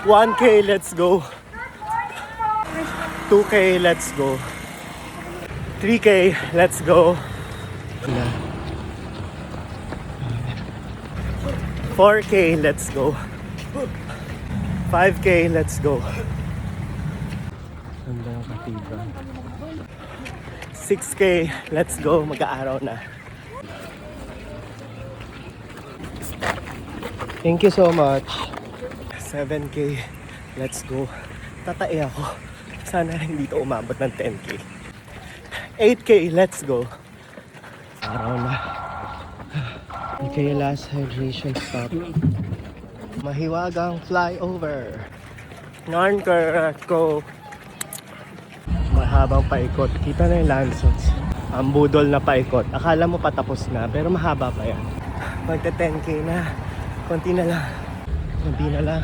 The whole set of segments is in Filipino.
1K, let's go. 2K, let's go. 3K, let's go. 4K, let's go. 5K, let's go. Ganda ng katiba. 6K, let's go. Mag-aaraw na. Thank you so much. 7K, let's go. Tatae ako. Sana hindi to umabot ng 10K. 8K, let's go. Araw na. Okay, last hydration stop. Mahiwagang flyover. Narnco. Mahabang paikot. Kita na yung landsons. Ang budol na paikot. Akala mo patapos na, pero mahaba pa yan. Magta 10K na. Konti na lang. Konti na lang.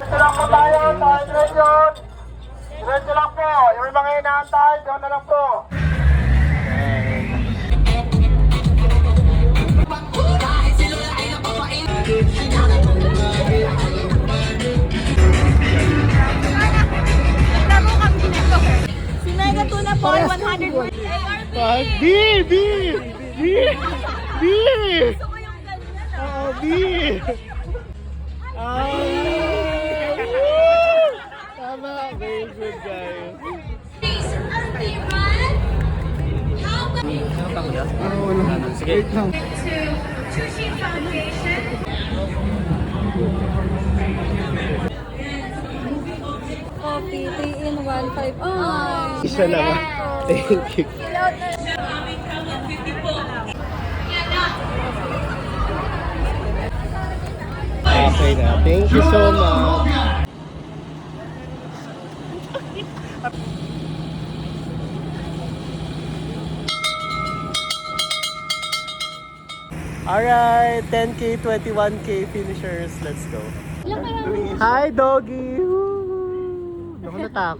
Diretso lang po tayo, diretso. Diretso lang po. Yung mga inaantay, doon na lang po. Si Mega Tuna po, 100 per ARP! B! Gusto ko yung ganyan ah. B! Tama, very good guys. Sige. Sushi Foundation. Coffee, 3 in 1, 5. Oh, Isa naman. Thank you. Okay na. Thank you so much. Alright, 10K, 21K finishers. Let's go. Hi, doggy! Woo! Naku, natakot.